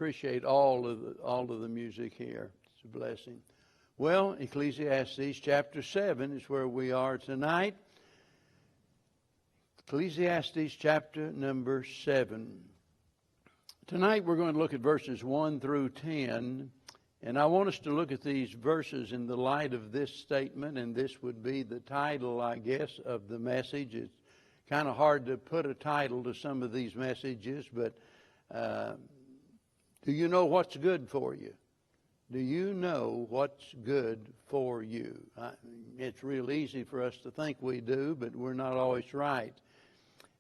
appreciate all of the music here. It's a blessing. Well, Ecclesiastes chapter 7 is where we are tonight. Ecclesiastes chapter number 7. Tonight we're going to look at verses 1 through 10. And I want us to look at these verses in the light of this statement, and this would be the title, I guess, of the message. It's kind of hard to put a title to some of these messages, but do you know what's good for you? Do you know what's good for you? It's real easy for us to think we do, but we're not always right.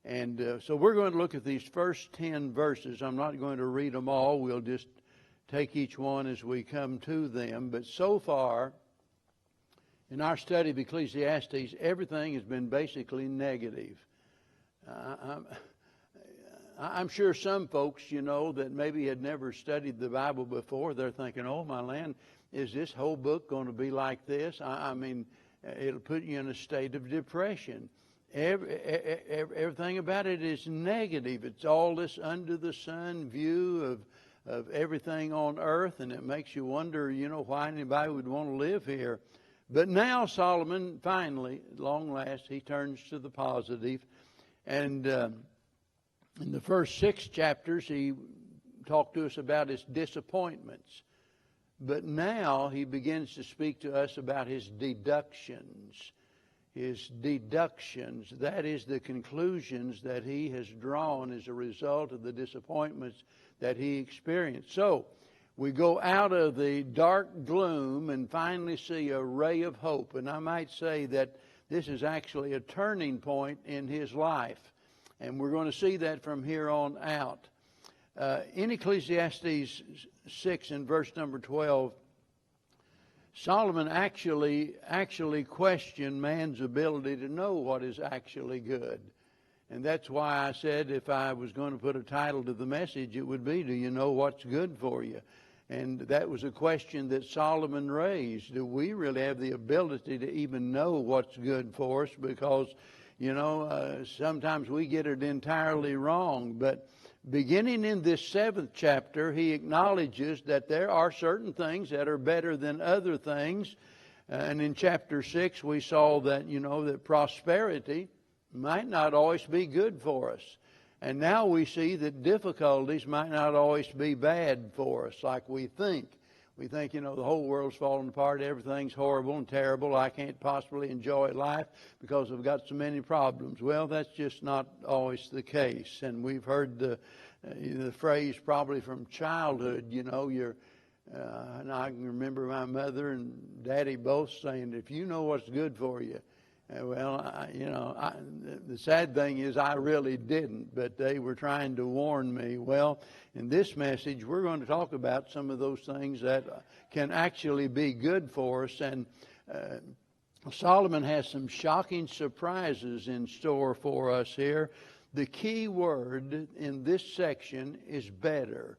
And so we're going to look at these first 10 verses. I'm not going to read them all. We'll just take each one as we come to them. But so far, in our study of Ecclesiastes, everything has been basically negative. I'm sure some folks, that maybe had never studied the Bible before, they're thinking, oh, my land, is this whole book going to be like this? I mean, it'll put you in a state of depression. Everything about it is negative. It's all this under the sun view of everything on earth, and it makes you wonder, why anybody would want to live here. But now Solomon, finally, at long last, he turns to the positive. And in the first 6 chapters, he talked to us about his disappointments. But now he begins to speak to us about his deductions. His deductions, that is the conclusions that he has drawn as a result of the disappointments that he experienced. So we go out of the dark gloom and finally see a ray of hope. And I might say that this is actually a turning point in his life. And we're going to see that from here on out. In Ecclesiastes 6 and verse number 12, Solomon actually questioned man's ability to know what is actually good. And that's why I said if I was going to put a title to the message, it would be, do you know what's good for you? And that was a question that Solomon raised. Do we really have the ability to even know what's good for us? Because, sometimes we get it entirely wrong. But beginning in this 7th chapter, he acknowledges that there are certain things that are better than other things. And in chapter 6, we saw that, that prosperity might not always be good for us. And now we see that difficulties might not always be bad for us like we think. We think, the whole world's falling apart, everything's horrible and terrible, I can't possibly enjoy life because I've got so many problems. Well, that's just not always the case. And we've heard the phrase probably from childhood, and I can remember my mother and daddy both saying, if you know what's good for you. Well, the sad thing is I really didn't, but they were trying to warn me. Well, in this message, we're going to talk about some of those things that can actually be good for us. And Solomon has some shocking surprises in store for us here. The key word in this section is better,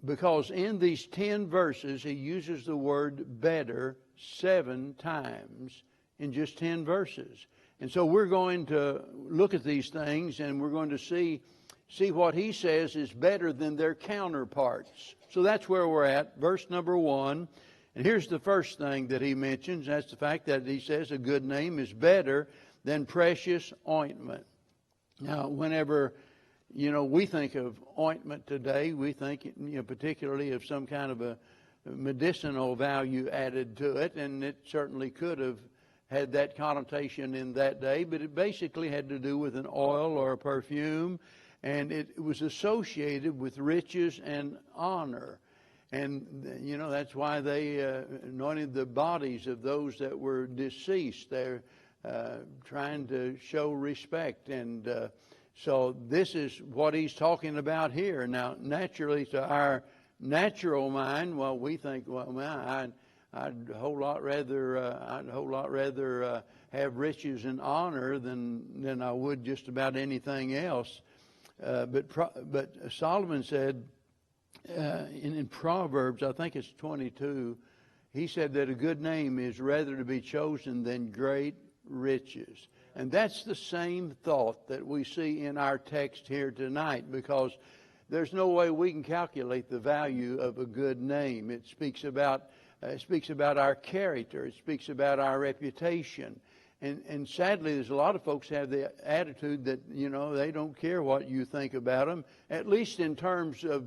because in these 10 verses, he uses the word better 7 times. In just 10 verses. And so we're going to look at these things and we're going to see what he says is better than their counterparts. So that's where we're at, verse number 1. And here's the first thing that he mentions. That's the fact that he says a good name is better than precious ointment. Now, whenever, we think of ointment today, we think, particularly of some kind of a medicinal value added to it. And it certainly could have had that connotation in that day, but it basically had to do with an oil or a perfume, and it was associated with riches and honor. And, that's why they anointed the bodies of those that were deceased. They're trying to show respect. And so this is what he's talking about here. Now, naturally, to our natural mind, well, we think, well, man, I'd a whole lot rather have riches and honor than I would just about anything else. But Solomon said in Proverbs, I think it's 22, he said that a good name is rather to be chosen than great riches. And that's the same thought that we see in our text here tonight, because there's no way we can calculate the value of a good name. It speaks about our character. It speaks about our reputation. And sadly, there's a lot of folks have the attitude that, they don't care what you think about them, at least in terms of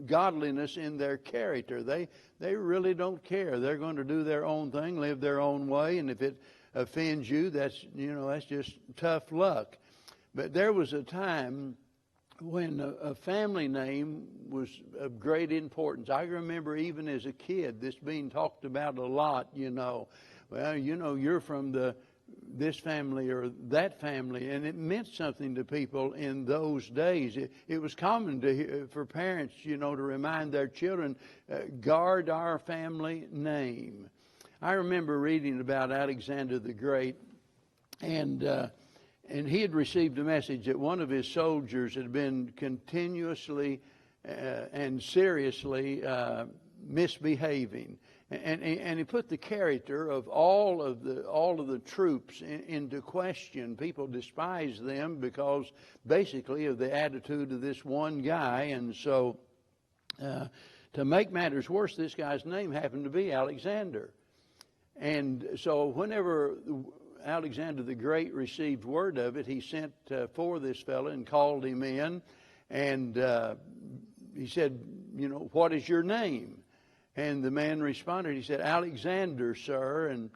godliness in their character. They really don't care. They're going to do their own thing, live their own way, and if it offends you, that's just tough luck. But there was a time when a family name was of great importance. I remember even as a kid this being talked about a lot, Well, you're from this family or that family, and it meant something to people in those days. It was common for parents, to remind their children, guard our family name. I remember reading about Alexander the Great, and he had received a message that one of his soldiers had been continuously and seriously misbehaving. And he put the character of all of the troops into question. People despised them because basically of the attitude of this one guy. And so to make matters worse, this guy's name happened to be Alexander. And so whenever Alexander the Great received word of it, he sent for this fellow and called him in. And he said, what is your name? And the man responded, he said, Alexander, sir. And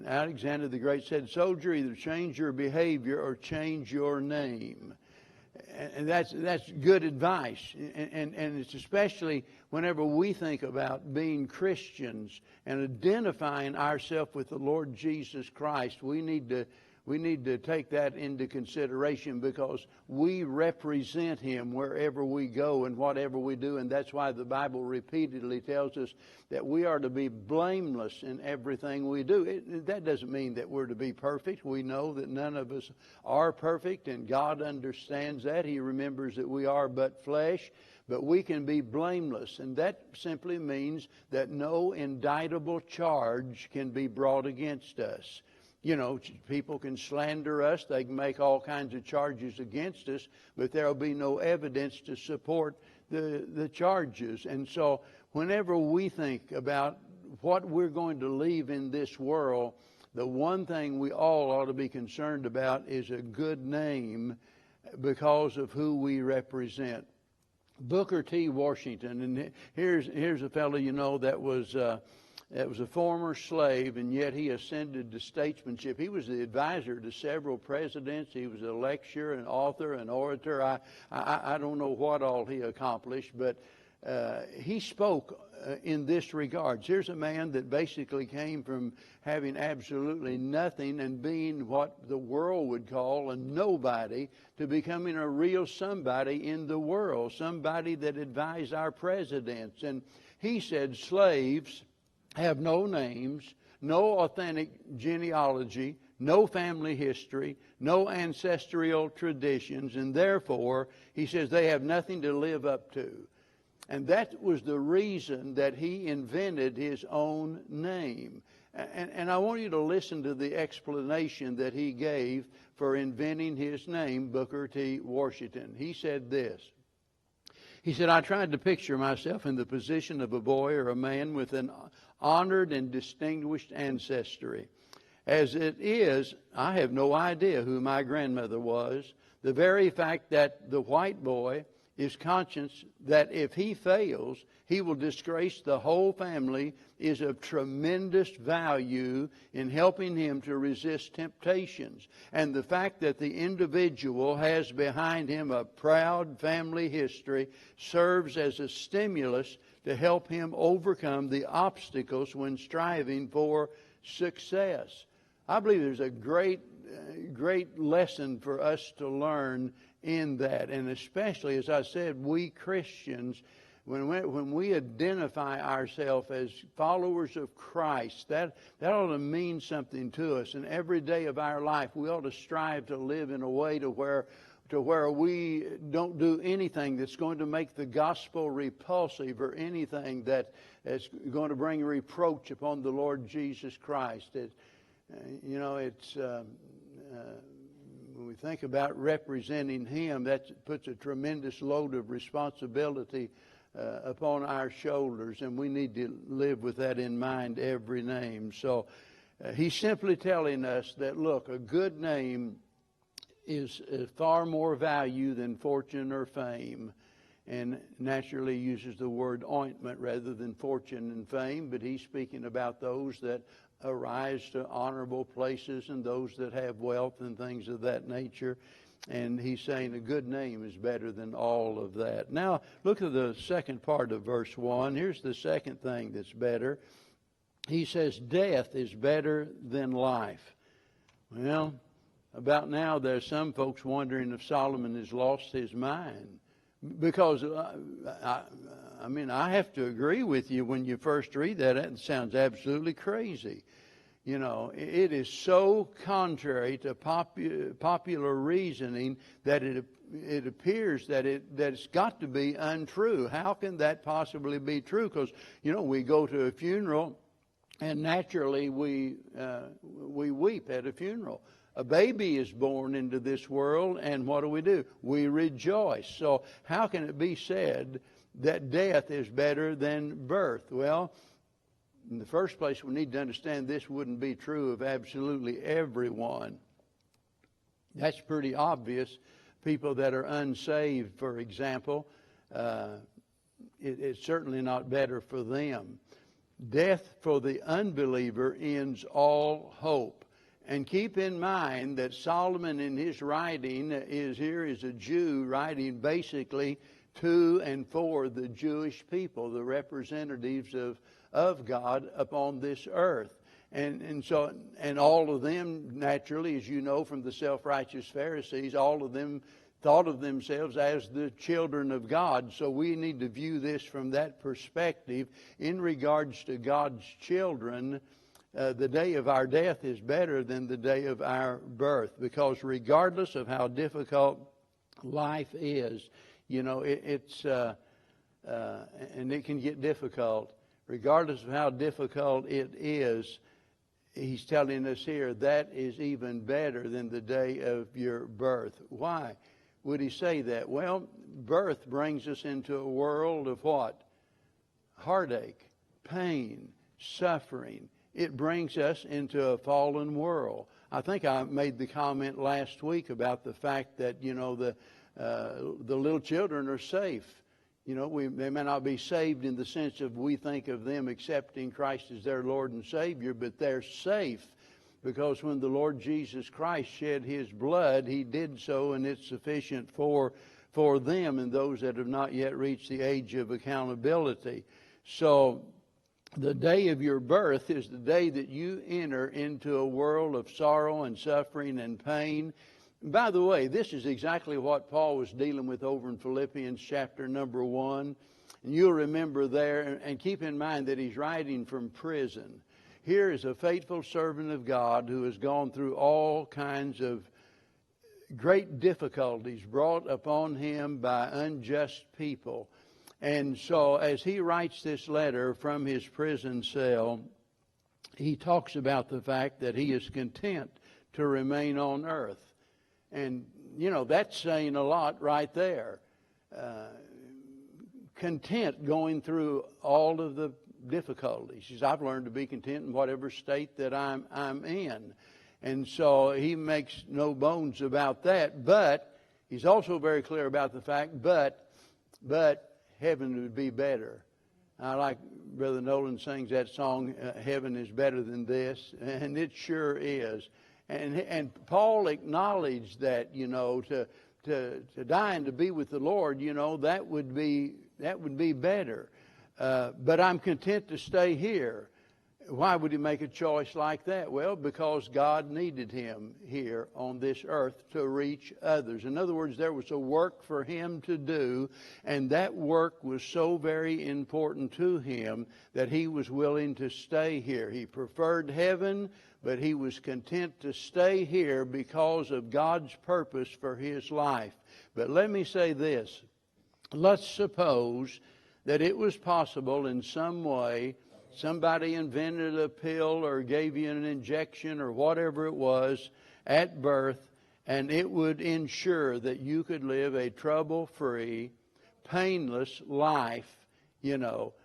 Alexander the Great said, soldier, either change your behavior or change your name. And that's good advice. And it's especially whenever we think about being Christians and identifying ourselves with the Lord Jesus Christ, we need to take that into consideration because we represent Him wherever we go and whatever we do. And that's why the Bible repeatedly tells us that we are to be blameless in everything we do. That doesn't mean that we're to be perfect. We know that none of us are perfect, and God understands that. He remembers that we are but flesh, but we can be blameless. And that simply means that no indictable charge can be brought against us. People can slander us. They can make all kinds of charges against us, but there will be no evidence to support the charges. And so whenever we think about what we're going to leave in this world, the one thing we all ought to be concerned about is a good name because of who we represent. Booker T. Washington, and here's a fellow, that was a former slave, and yet he ascended to statesmanship. He was the advisor to several presidents. He was a lecturer, an author, an orator. I don't know what all he accomplished, but he spoke in this regard. Here's a man that basically came from having absolutely nothing and being what the world would call a nobody to becoming a real somebody in the world, somebody that advised our presidents. And he said slaves have no names, no authentic genealogy, no family history, no ancestral traditions, and therefore, he says, they have nothing to live up to. And that was the reason that he invented his own name. And I want you to listen to the explanation that he gave for inventing his name, Booker T. Washington. He said this. He said, I tried to picture myself in the position of a boy or a man with an honored and distinguished ancestry. As it is, I have no idea who my grandmother was. The very fact that the white boy is conscious that if he fails, he will disgrace the whole family is of tremendous value in helping him to resist temptations. And the fact that the individual has behind him a proud family history serves as a stimulus to help him overcome the obstacles when striving for success. I believe there's a great lesson for us to learn in that. And especially, as I said, we Christians, when we identify ourselves as followers of Christ, that ought to mean something to us. And every day of our life, we ought to strive to live in a way to where we don't do anything that's going to make the gospel repulsive or anything that's going to bring reproach upon the Lord Jesus Christ. when we think about representing Him, that puts a tremendous load of responsibility upon our shoulders, and we need to live with that in mind every name. So he's simply telling us that, look, a good name is far more value than fortune or fame, and naturally uses the word ointment rather than fortune and fame, but he's speaking about those that arise to honorable places and those that have wealth and things of that nature. And he's saying a good name is better than all of that. Now, look at the second part of verse 1. Here's the second thing that's better. He says, death is better than life. Well, about now there's some folks wondering if Solomon has lost his mind. Because, I mean, I have to agree with you when you first read that. It sounds absolutely crazy. You know, it is so contrary to popular reasoning that it appears that it's got to be untrue. How can that possibly be true? Because, you know, we go to a funeral and naturally we weep at a funeral. A baby is born into this world, and what do? We rejoice. So how can it be said that death is better than birth? Well, in the first place, we need to understand this wouldn't be true of absolutely everyone. That's pretty obvious. People that are unsaved, for example, it's certainly not better for them. Death for the unbeliever ends all hope. And keep in mind that Solomon in his writing is a Jew writing basically to and for the Jewish people, the representatives of God upon this earth. And so all of them, naturally, as you know from the self-righteous Pharisees, all of them thought of themselves as the children of God. So we need to view this from that perspective. In regards to God's children, the day of our death is better than the day of our birth, because regardless of how difficult life is, you know, it's and it can get difficult. Regardless of how difficult it is, he's telling us here that is even better than the day of your birth. Why would he say that? Well, birth brings us into a world of what? Heartache, pain, suffering. It brings us into a fallen world. I think I made the comment last week about the fact that, you know, the little children are safe. You know, they may not be saved in the sense of we think of them accepting Christ as their Lord and Savior, but they're safe because when the Lord Jesus Christ shed His blood, He did so, and it's sufficient for them and those that have not yet reached the age of accountability. So the day of your birth is the day that you enter into a world of sorrow and suffering and pain. By the way, this is exactly what Paul was dealing with over in Philippians chapter number 1. And you'll remember there, and keep in mind that he's writing from prison. Here is a faithful servant of God who has gone through all kinds of great difficulties brought upon him by unjust people. And so as he writes this letter from his prison cell, he talks about the fact that he is content to remain on earth. And, you know, that's saying a lot right there. Content going through all of the difficulties. He says, I've learned to be content in whatever state that I'm in. And so he makes no bones about that. But he's also very clear about the fact, but heaven would be better. I like Brother Nolan sings that song, Heaven is Better Than This, and it sure is. And Paul acknowledged that, you know, to die and to be with the Lord, you know, that would be better. But I'm content to stay here. Why would he make a choice like that? Well, because God needed him here on this earth to reach others. In other words, there was a work for him to do, and that work was so very important to him that he was willing to stay here. He preferred heaven, but he was content to stay here because of God's purpose for his life. But let me say this. Let's suppose that it was possible in some way, somebody invented a pill or gave you an injection or whatever it was at birth, and it would ensure that you could live a trouble-free, painless life,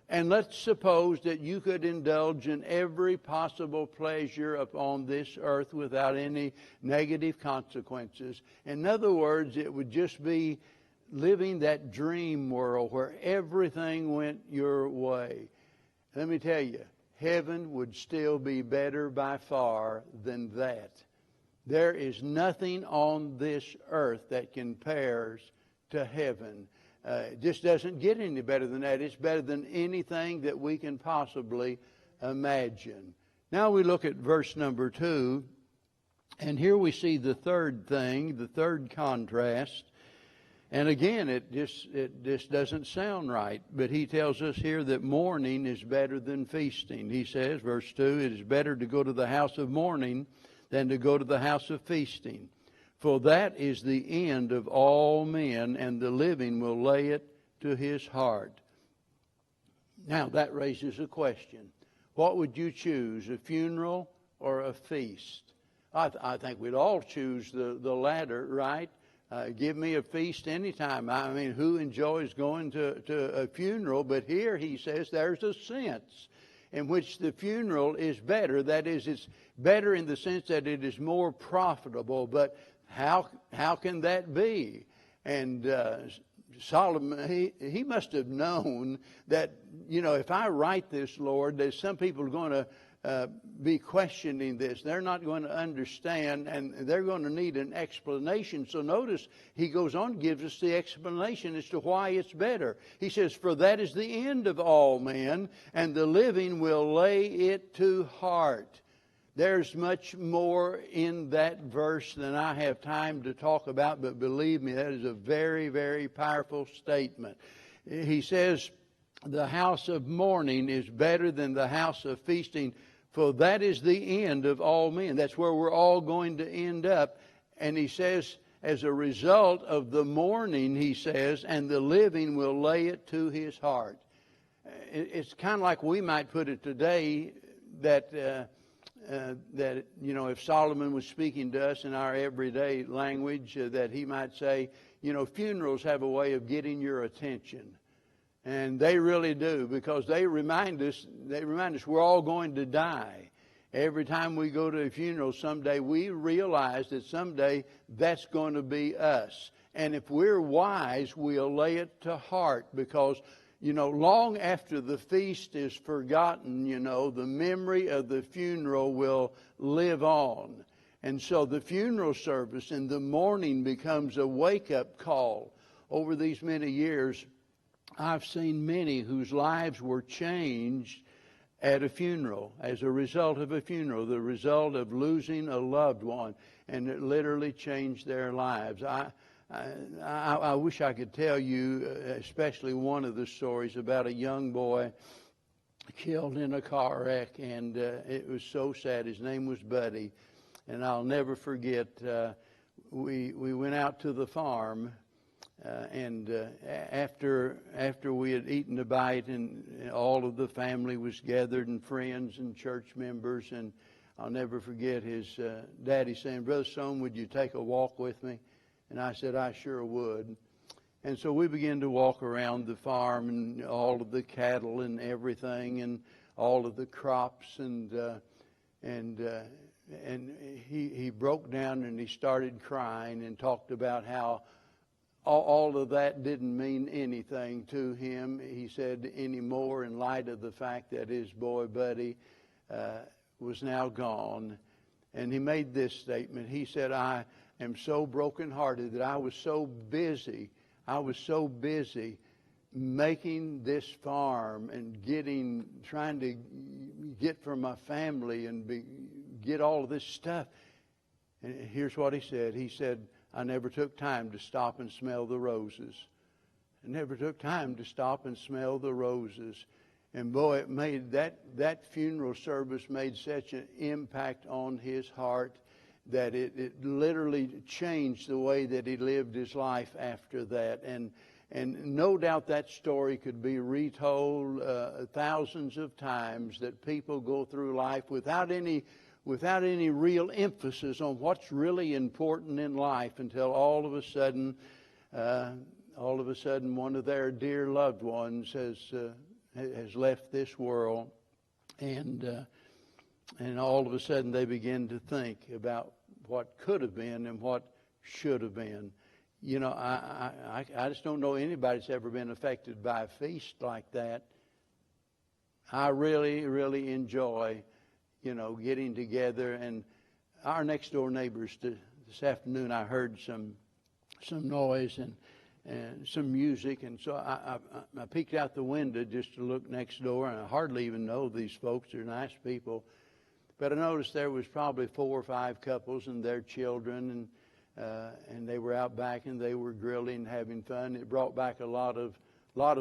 And let's suppose that you could indulge in every possible pleasure upon this earth without any negative consequences. In other words, it would just be living that dream world where everything went your way. Let me tell you, heaven would still be better by far than that. There is nothing on this earth that compares to heaven. It just doesn't get any better than that. It's better than anything that we can possibly imagine. Now we look at verse number 2, and here we see the third thing, the third contrast. And again, it just doesn't sound right. But he tells us here that mourning is better than feasting. He says, verse 2, it is better to go to the house of mourning than to go to the house of feasting. For that is the end of all men, and the living will lay it to his heart. Now that raises a question. What would you choose, a funeral or a feast? I think we'd all choose the latter, right? Give me a feast anytime. I mean, who enjoys going to a funeral? But here he says there's a sense in which the funeral is better. That is, it's better in the sense that it is more profitable. But how can that be? And Solomon, he must have known that, if I write this, Lord, there's some people are going to be questioning this. They're not going to understand, and they're going to need an explanation. So notice he goes on and gives us the explanation as to why it's better. He says, for that is the end of all men, and the living will lay it to heart. There's much more in that verse than I have time to talk about, but believe me, that is a very, very powerful statement. He says, the house of mourning is better than the house of feasting, for that is the end of all men. That's where we're all going to end up. And he says, as a result of the mourning, he says, and the living will lay it to his heart. It's kind of like we might put it today that if Solomon was speaking to us in our everyday language, that he might say, funerals have a way of getting your attention. And they really do, because they remind us we're all going to die. Every time we go to a funeral someday, we realize that someday that's going to be us. And if we're wise, we'll lay it to heart, because, long after the feast is forgotten, the memory of the funeral will live on. And so the funeral service in the morning becomes a wake-up call. Over these many years, I've seen many whose lives were changed at a funeral, as a result of a funeral, the result of losing a loved one, and it literally changed their lives. I wish I could tell you, especially one of the stories about a young boy killed in a car wreck, and it was so sad. His name was Buddy, and I'll never forget, we went out to the farm, and after we had eaten a bite, and all of the family was gathered, and friends and church members, and I'll never forget his daddy saying, Brother Stone, would you take a walk with me? And I said, I sure would. And so we began to walk around the farm, and all of the cattle and everything, and all of the crops, and he broke down and he started crying and talked about how all of that didn't mean anything to him, he said, anymore, in light of the fact that his boy Buddy was now gone. And he made this statement. He said, I am so brokenhearted that I was so busy making this farm and trying to get for my family and get all of this stuff. And here's what he said. He said, I never took time to stop and smell the roses. I never took time to stop and smell the roses. And boy, it made that funeral service made such an impact on his heart that it literally changed the way that he lived his life after that. And no doubt that story could be retold thousands of times, that people go through life without any without any real emphasis on what's really important in life until all of a sudden one of their dear loved ones has left this world, and all of a sudden they begin to think about what could have been and what should have been. You know, I just don't know anybody that's ever been affected by a feast like that. I really, really enjoy, you know, getting together. And our next door neighbors this afternoon, I heard some noise and some music, and so I peeked out the window just to look next door, and I hardly even know these folks. They're nice people, but I noticed there was probably 4 or 5 couples and their children, and they were out back and they were grilling, having fun. It brought back a lot of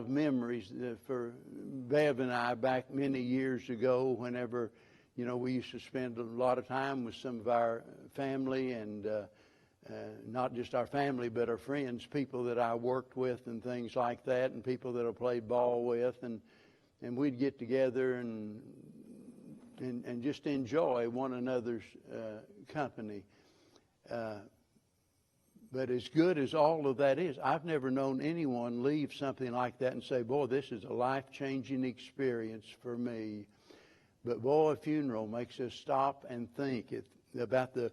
memories for Bev and I back many years ago, whenever, you know, we used to spend a lot of time with some of our family, and not just our family, but our friends, people that I worked with and things like that, and people that I played ball with, and we'd get together and just enjoy one another's company. But as good as all of that is, I've never known anyone leave something like that and say, boy, this is a life-changing experience for me. But boy, a funeral makes us stop and think about the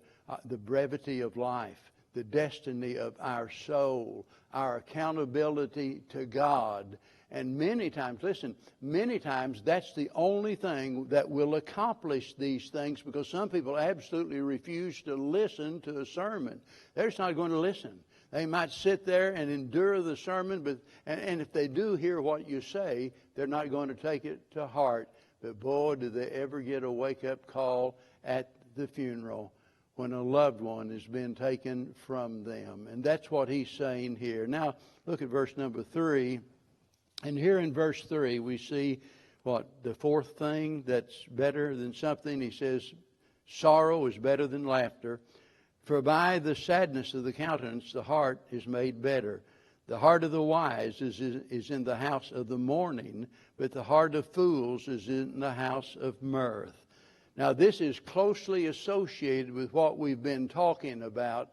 brevity of life, the destiny of our soul, our accountability to God. And many times, listen, many times that's the only thing that will accomplish these things, because some people absolutely refuse to listen to a sermon. They're just not going to listen. They might sit there and endure the sermon, and if they do hear what you say, they're not going to take it to heart. But boy, do they ever get a wake-up call at the funeral when a loved one has been taken from them. And that's what he's saying here. Now, look at verse number 3. And here in verse 3, we see the fourth thing that's better than something. He says, sorrow is better than laughter. For by the sadness of the countenance, the heart is made better. The heart of the wise is in the house of the mourning, but the heart of fools is in the house of mirth. Now, this is closely associated with what we've been talking about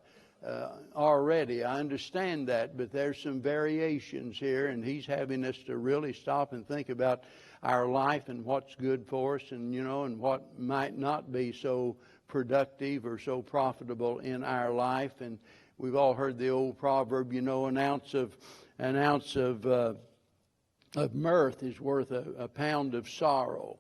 already. I understand that, but there's some variations here, and he's having us to really stop and think about our life and what's good for us, and and what might not be so productive or so profitable in our life. And we've all heard the old proverb, an ounce of mirth is worth a pound of sorrow.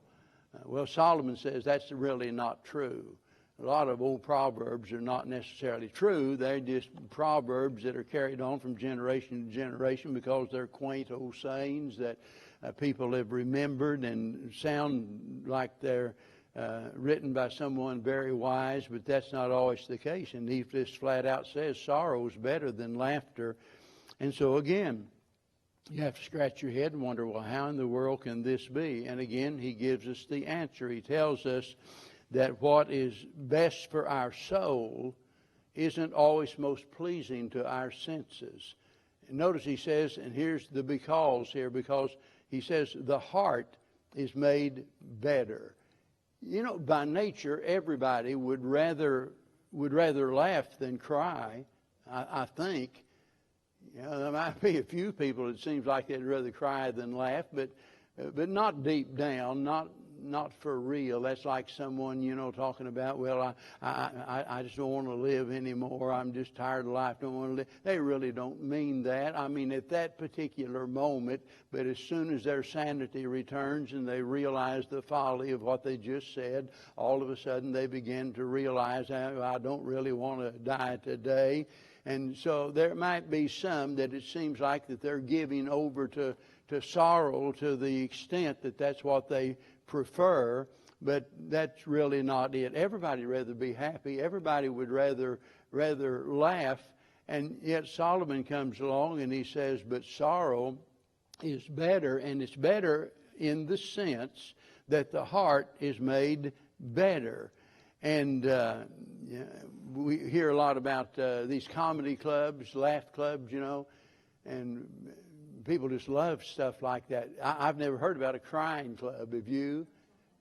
Well, Solomon says that's really not true. A lot of old proverbs are not necessarily true. They're just proverbs that are carried on from generation to generation because they're quaint old sayings that people have remembered and sound like they're written by someone very wise, but that's not always the case. And he just flat out says sorrow is better than laughter. And so again, you have to scratch your head and wonder, well, how in the world can this be? And again, he gives us the answer. He tells us that what is best for our soul isn't always most pleasing to our senses. And notice he says, and here's the because he says the heart is made better. By nature, everybody would rather laugh than cry, I think. There might be a few people it seems like they'd rather cry than laugh, but not deep down, not for real. That's like someone, talking about, well, I just don't want to live anymore. I'm just tired of life. Don't want to live. They really don't mean that. I mean, at that particular moment, but as soon as their sanity returns and they realize the folly of what they just said, all of a sudden they begin to realize, I don't really want to die today. And so there might be some that it seems like that they're giving over to sorrow to the extent that that's what they prefer, but that's really not it. Everybody would rather be happy. Everybody would rather laugh. And yet Solomon comes along and he says, but sorrow is better, and it's better in the sense that the heart is made better. And we hear a lot about these comedy clubs, laugh clubs, and people just love stuff like that. I've never heard about a crying club. Have you?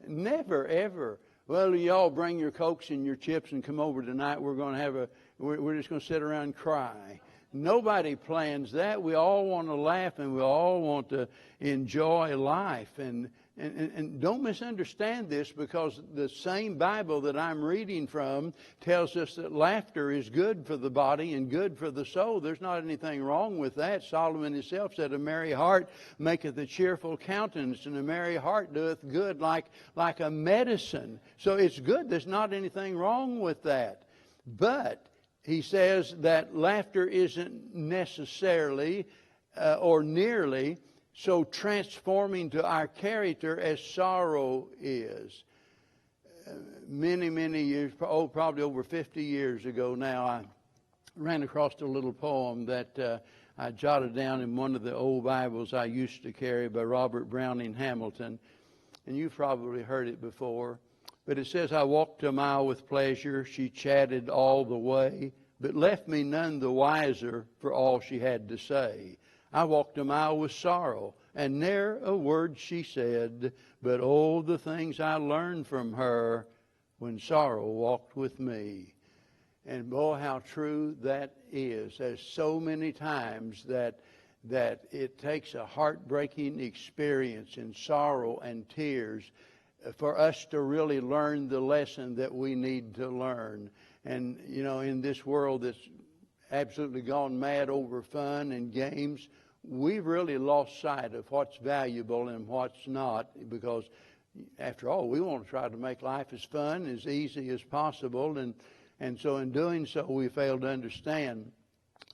Never, ever. well, y'all bring your Cokes and your chips and come over tonight. We're just going to sit around and cry. Nobody plans that. We all want to laugh and we all want to enjoy life. And don't misunderstand this, because the same Bible that I'm reading from tells us that laughter is good for the body and good for the soul. There's not anything wrong with that. Solomon himself said, a merry heart maketh a cheerful countenance, and a merry heart doeth good like a medicine. So it's good. There's not anything wrong with that. But he says that laughter isn't necessarily or nearly so transforming to our character as sorrow is. Many years, probably over 50 years ago now, I ran across a little poem that I jotted down in one of the old Bibles I used to carry by Robert Browning Hamilton. And you've probably heard it before. But it says, I walked a mile with pleasure. She chatted all the way, but left me none the wiser for all she had to say. I walked a mile with sorrow, and ne'er a word she said, but oh, the things I learned from her when sorrow walked with me. And boy, how true that is. There's so many times that it takes a heartbreaking experience in sorrow and tears for us to really learn the lesson that we need to learn. And, you know, in this world that's absolutely gone mad over fun and games, we've really lost sight of what's valuable and what's not, because after all, we want to try to make life as fun, as easy as possible. And so in doing so, we fail to understand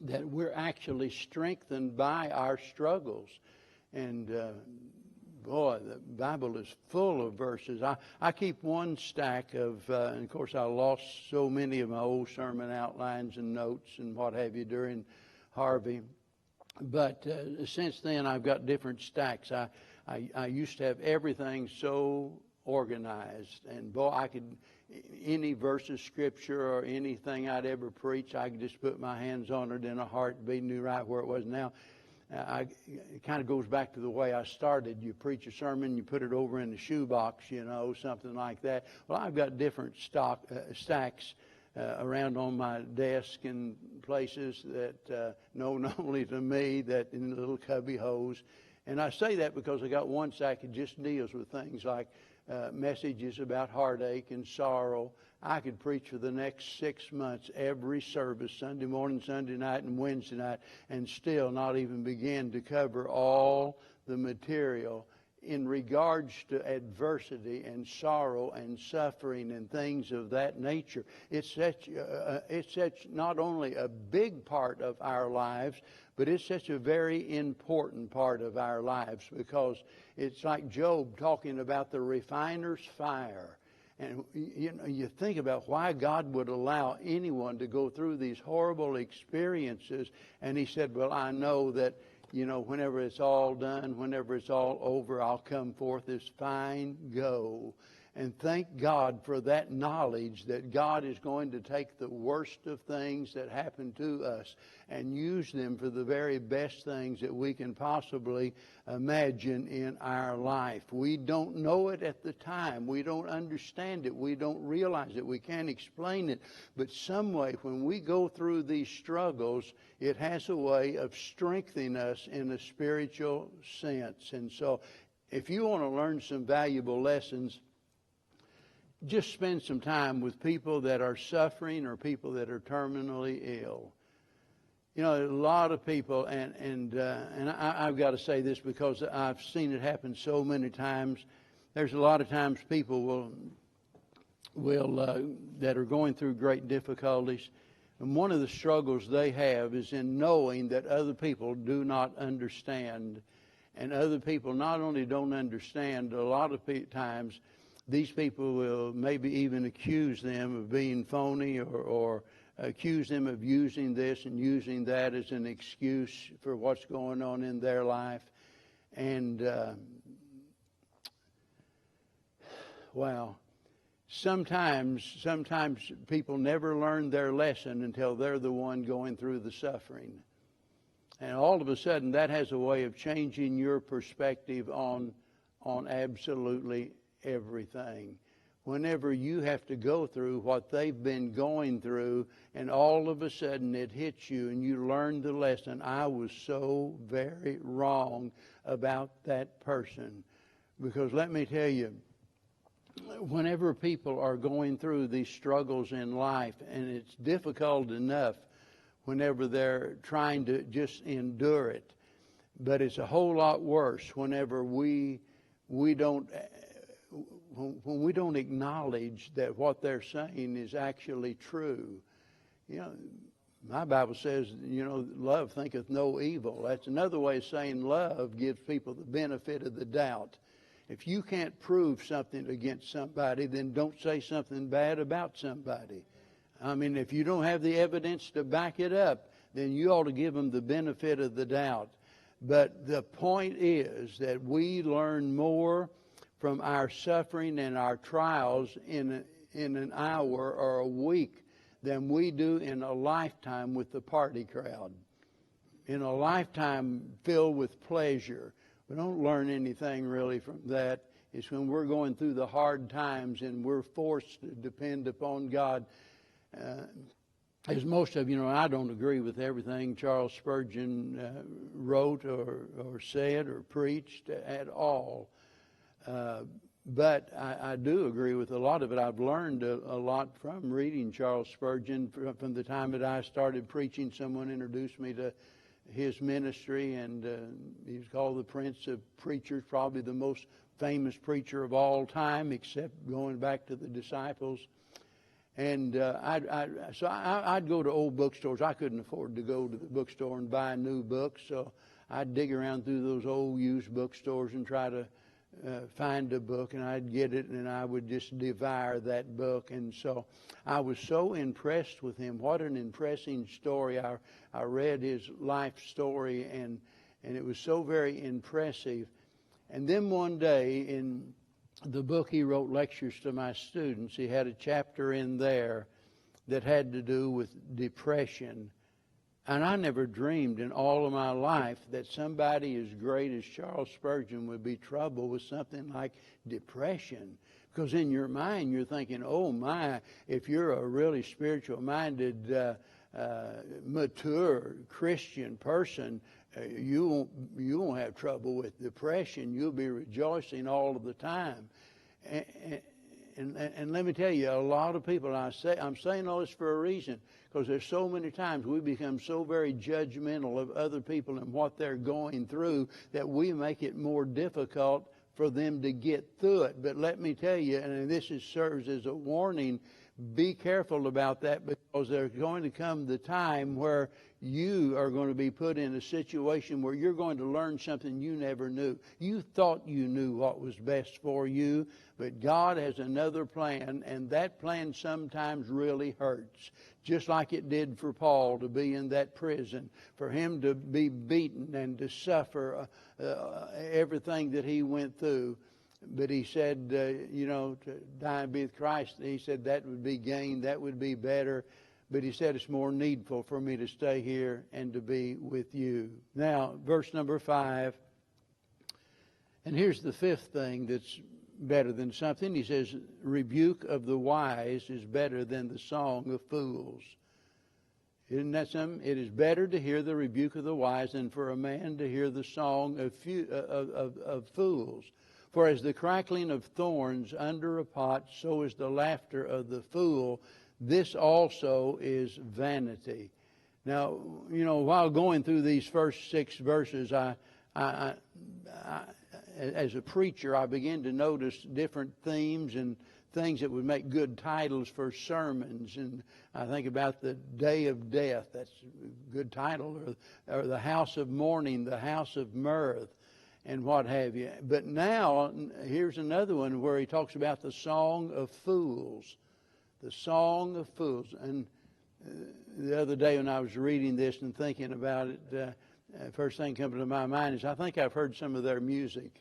that we're actually strengthened by our struggles. And boy, the Bible is full of verses. I keep one stack of, and of course I lost so many of my old sermon outlines and notes and what have you during Harvey. But since then I've got different stacks. I used to have everything so organized. And boy, I could, any verse of Scripture or anything I'd ever preach, I could just put my hands on it in a heartbeat and knew right where it was. Now, it kind of goes back to the way I started. You preach a sermon, you put it over in the shoebox, you know, something like that. Well, I've got different stacks around on my desk and places that known only to me, that in the little cubby holes. And I say that because I got one stack that just deals with things like messages about heartache and sorrow. I could preach for the next 6 months every service, Sunday morning, Sunday night, and Wednesday night, and still not even begin to cover all the material in regards to adversity and sorrow and suffering and things of that nature. It's such not only a big part of our lives, but it's such a very important part of our lives, because it's like Job talking about the refiner's fire. And you know, you think about why God would allow anyone to go through these horrible experiences. And he said, well, I know that, you know, whenever it's all done, whenever it's all over, I'll come forth as fine gold. And thank God for that knowledge that God is going to take the worst of things that happen to us and use them for the very best things that we can possibly imagine in our life. We don't know it at the time. We don't understand it. We don't realize it. We can't explain it. But some way, when we go through these struggles, it has a way of strengthening us in a spiritual sense. And so if you want to learn some valuable lessons, just spend some time with people that are suffering or people that are terminally ill. You know, a lot of people, and I've got to say this because I've seen it happen so many times. There's a lot of times people will that are going through great difficulties, and one of the struggles they have is in knowing that other people do not understand, and other people not only don't understand, a lot of times these people will maybe even accuse them of being phony or accuse them of using this and using that as an excuse for what's going on in their life. And, wow, sometimes people never learn their lesson until they're the one going through the suffering. And all of a sudden, that has a way of changing your perspective on absolutely everything. whenever you have to go through what they've been going through, and all of a sudden it hits you and you learn the lesson. I was so very wrong about that person. Because let me tell you, whenever people are going through these struggles in life, and it's difficult enough whenever they're trying to just endure it, but it's a whole lot worse whenever we don't when we don't acknowledge that what they're saying is actually true. You know, my Bible says, love thinketh no evil. That's another way of saying love gives people the benefit of the doubt. If you can't prove something against somebody, then don't say something bad about somebody. I mean, if you don't have the evidence to back it up, then you ought to give them the benefit of the doubt. But the point is that we learn more from our suffering and our trials in an hour or a week than we do in a lifetime with the party crowd. In a lifetime filled with pleasure. We don't learn anything really from that. It's when we're going through the hard times and we're forced to depend upon God. As most of you know, I don't agree with everything Charles Spurgeon wrote or said or preached at all. But I do agree with a lot of it. I've learned a lot from reading Charles Spurgeon from the time that I started preaching. Someone introduced me to his ministry, and he was called the Prince of Preachers, probably the most famous preacher of all time, except going back to the disciples. And I'd go to old bookstores. I couldn't afford to go to the bookstore and buy new books, so I'd dig around through those old used bookstores and try to find a book, and I'd get it, and I would just devour that book. And so I was so impressed with him. What an impressive story. I read his life story, and it was so very impressive. And then one day in the book he wrote, Lectures to My Students, he had a chapter in there that had to do with depression. And I never dreamed in all of my life that somebody as great as Charles Spurgeon would be troubled with something like depression. Because in your mind, you're thinking, oh my, if you're a really spiritual-minded, mature Christian person, you won't have trouble with depression. You'll be rejoicing all of the time. And let me tell you, a lot of people, I'm saying all this for a reason, because there's so many times we become so very judgmental of other people and what they're going through that we make it more difficult for them to get through it. But let me tell you, and this serves as a warning, be careful about that, because there's going to come the time where you are going to be put in a situation where you're going to learn something you never knew. You thought you knew what was best for you, but God has another plan, and that plan sometimes really hurts. Just like it did for Paul to be in that prison, for him to be beaten and to suffer everything that he went through. But he said, to die and be with Christ, he said that would be gain, that would be better. But he said it's more needful for me to stay here and to be with you. Now, verse number 5. And here's the fifth thing that's better than something. He says, rebuke of the wise is better than the song of fools. Isn't that something? It is better to hear the rebuke of the wise than for a man to hear the song of fools. For as the crackling of thorns under a pot, so is the laughter of the fool. This also is vanity. Now, while going through these first 6 verses, I as a preacher, I began to notice different themes and things that would make good titles for sermons. And I think about the Day of Death. That's a good title. Or the House of Mourning, the House of Mirth, and what have you. But now, here's another one where he talks about the Song of Fools. The Song of Fools. And the other day when I was reading this and thinking about it, first thing coming to my mind is I think I've heard some of their music.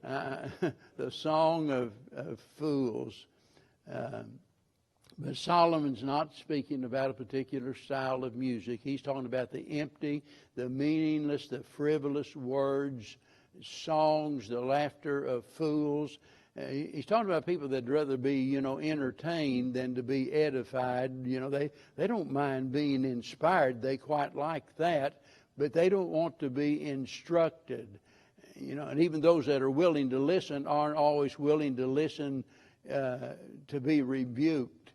The Song of Fools. But Solomon's not speaking about a particular style of music. He's talking about the empty, the meaningless, the frivolous words, songs, the laughter of fools. He's talking about people that'd rather be, entertained than to be edified. They don't mind being inspired. They quite like that, but they don't want to be instructed. And even those that are willing to listen aren't always willing to listen to be rebuked.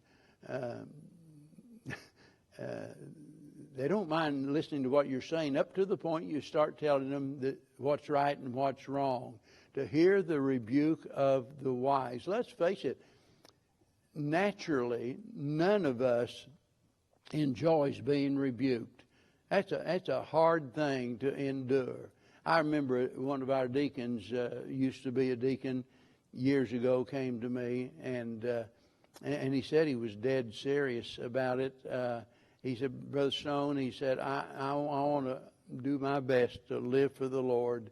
They don't mind listening to what you're saying up to the point you start telling them that what's right and what's wrong. To hear the rebuke of the wise. Let's face it, naturally, none of us enjoys being rebuked. That's a hard thing to endure. I remember one of our deacons, used to be a deacon years ago, came to me, and he said he was dead serious about it. He said, Brother Stone, he said, I want to do my best to live for the Lord.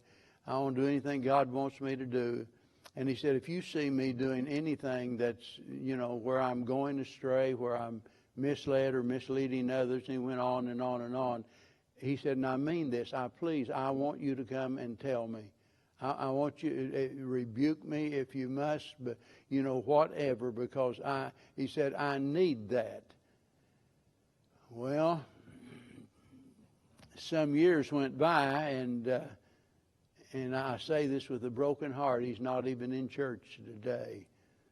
I want to do anything God wants me to do. And he said, if you see me doing anything that's, where I'm going astray, where I'm misled or misleading others, and he went on and on and on. He said, and I mean this, I want you to come and tell me. I want you to rebuke me if you must, but, whatever, because he said, I need that. Well, some years went by, and I say this with a broken heart. He's not even in church today.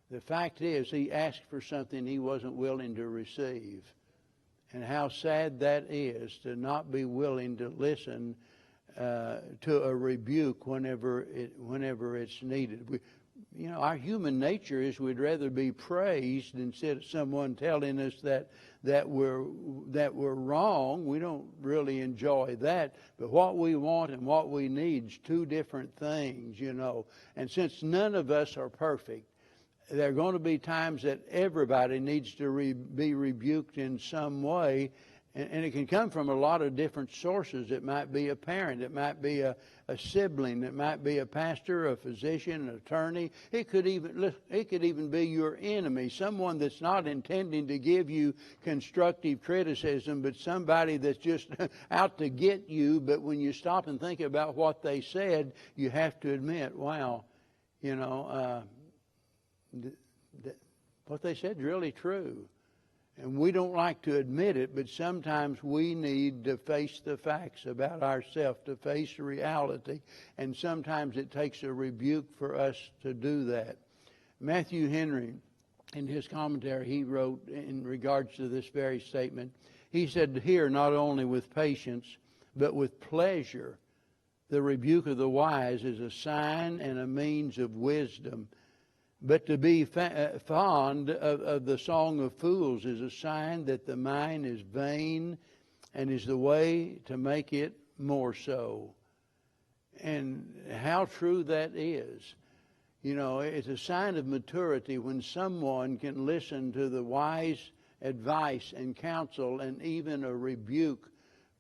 The fact is, he asked for something he wasn't willing to receive. And how sad that is to not be willing to listen to a rebuke whenever it's needed. Our human nature is we'd rather be praised instead of someone telling us that we're wrong. We don't really enjoy that. But what we want and what we need is two different things, And since none of us are perfect, there are going to be times that everybody needs to be rebuked in some way. And it can come from a lot of different sources. It might be a parent. It might be a sibling. It might be a pastor, a physician, an attorney. It could even be your enemy, someone that's not intending to give you constructive criticism, but somebody that's just out to get you. But when you stop and think about what they said, you have to admit, wow, what they said is really true. And we don't like to admit it, but sometimes we need to face the facts about ourselves, to face reality. And sometimes it takes a rebuke for us to do that. Matthew Henry, in his commentary, he wrote in regards to this very statement, he said, hear not only with patience, but with pleasure. The rebuke of the wise is a sign and a means of wisdom. But to be fond of the song of fools is a sign that the mind is vain and is the way to make it more so. And how true that is. It's a sign of maturity when someone can listen to the wise advice and counsel and even a rebuke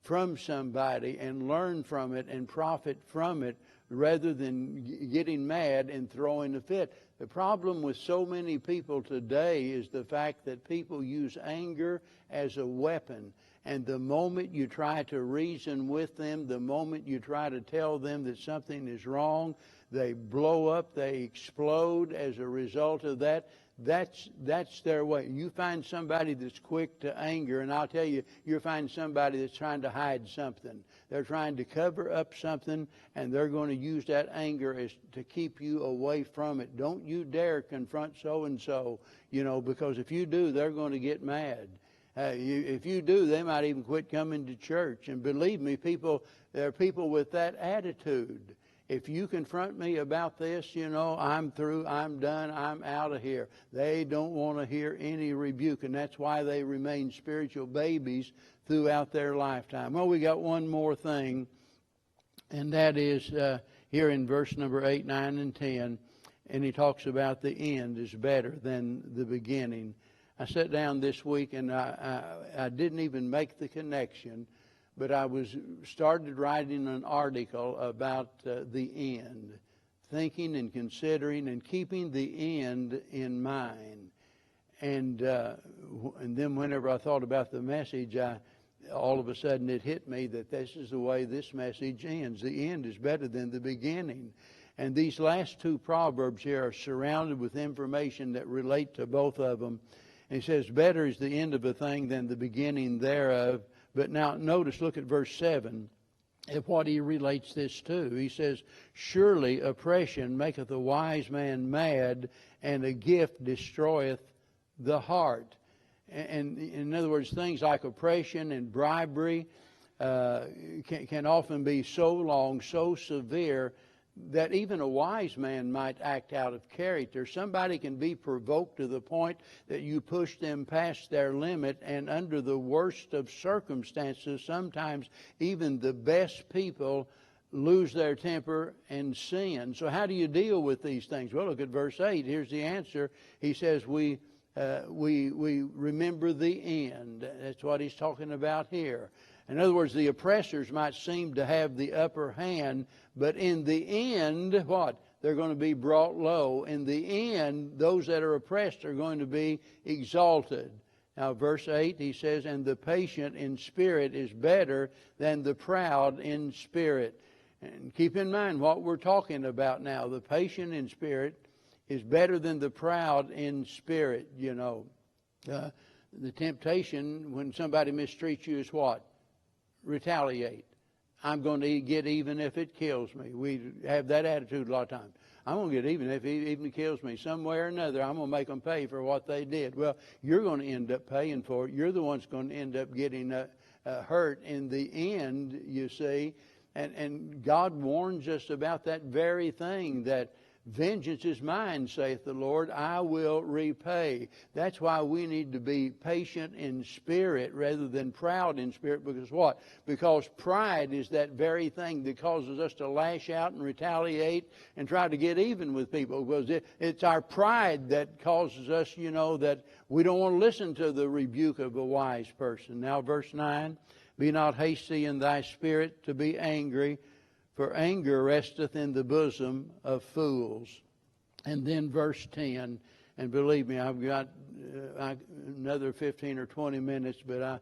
from somebody and learn from it and profit from it rather than getting mad and throwing a fit. The problem with so many people today is the fact that people use anger as a weapon. And the moment you try to reason with them, the moment you try to tell them that something is wrong, they blow up, they explode as a result of that. That's their way. You find somebody that's quick to anger, and I'll tell you, you'll find somebody that's trying to hide something. They're trying to cover up something, and they're going to use that anger as to keep you away from it. Don't you dare confront so-and-so, because if you do, they're going to get mad. If you do, they might even quit coming to church. And believe me, there are people with that attitude. If you confront me about this, I'm through, I'm done, I'm out of here. They don't want to hear any rebuke, and that's why they remain spiritual babies throughout their lifetime. Well, we got one more thing, and that is here in verse number 8, 9, and 10, and he talks about the end is better than the beginning. I sat down this week, and I didn't even make the connection, but I started writing an article about the end, thinking and considering and keeping the end in mind. And then whenever I thought about the message, all of a sudden it hit me that this is the way this message ends. The end is better than the beginning. And these last two proverbs here are surrounded with information that relate to both of them. And he says, better is the end of a thing than the beginning thereof. But now notice, look at verse 7, at what he relates this to. He says, surely oppression maketh a wise man mad, and a gift destroyeth the heart. And in other words, things like oppression and bribery can often be so long, so severe, that even a wise man might act out of character. Somebody can be provoked to the point that you push them past their limit, and under the worst of circumstances, sometimes even the best people lose their temper and sin. So how do you deal with these things? Well, look at verse 8. Here's the answer. He says, we remember the end. That's what he's talking about here. In other words, the oppressors might seem to have the upper hand, but in the end, what? They're going to be brought low. In the end, those that are oppressed are going to be exalted. Now, verse 8, he says, and the patient in spirit is better than the proud in spirit. And keep in mind what we're talking about now. The patient in spirit is better than the proud in spirit, you know. The temptation when somebody mistreats you is what? Retaliate. I'm going to get even if it kills me. We have that attitude a lot of times. I'm going to get even if it even kills me. Some way or another, I'm going to make them pay for what they did. Well, you're going to end up paying for it. You're the one's going to end up getting hurt in the end, you see. And God warns us about that very thing, that vengeance is mine, saith the Lord, I will repay. That's why we need to be patient in spirit rather than proud in spirit. Because what? Because pride is that very thing that causes us to lash out and retaliate and try to get even with people. Because it's our pride that causes us, you know, that we don't want to listen to the rebuke of a wise person. Now, verse 9, be not hasty in thy spirit to be angry, for anger resteth in the bosom of fools. And then verse 10, and believe me, I've got another 15 or 20 minutes, but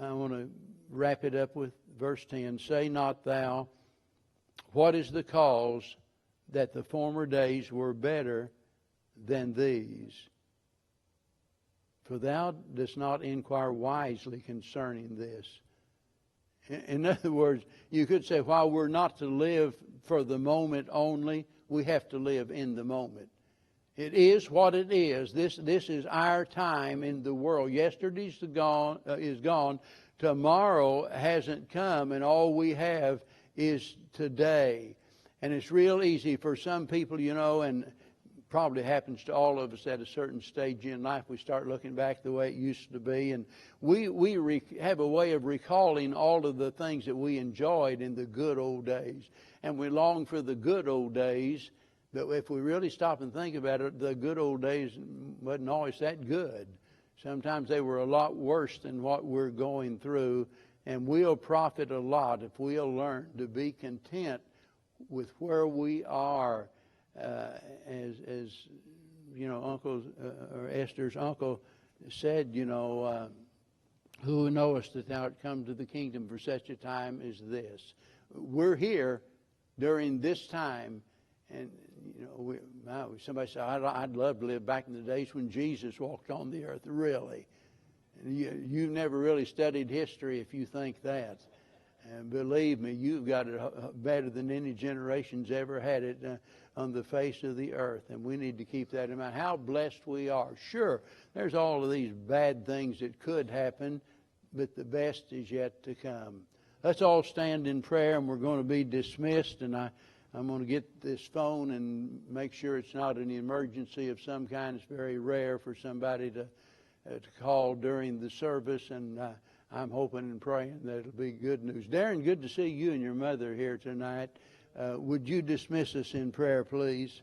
I want to wrap it up with verse 10. Say not thou, what is the cause that the former days were better than these? For thou dost not inquire wisely concerning this. In other words, you could say, while we're not to live for the moment only, we have to live in the moment. It is what it is. This is our time in the world. Yesterday's is gone. Tomorrow hasn't come, and all we have is today. And it's real easy for some people, you know, and probably happens to all of us at a certain stage in life. We start looking back the way it used to be, and we have a way of recalling all of the things that we enjoyed in the good old days, and we long for the good old days. But if we really stop and think about it, the good old days wasn't always that good. Sometimes they were a lot worse than what we're going through, and we'll profit a lot if we'll learn to be content with where we are. As you know, Uncle or Esther's uncle said, you know, who knowest that thou art come to the kingdom for such a time as this? We're here during this time, and you know, somebody said, I'd love to live back in the days when Jesus walked on the earth. Really, you've never really studied history if you think that. And believe me, you've got it better than any generation's ever had it on the face of the earth. And we need to keep that in mind. How blessed we are. Sure, there's all of these bad things that could happen, but the best is yet to come. Let's all stand in prayer, and we're going to be dismissed. And I'm going to get this phone and make sure it's not an emergency of some kind. It's very rare for somebody to call during the service, and I'm hoping and praying that it'll be good news. Darren, good to see you and your mother here tonight. Would you dismiss us in prayer, please?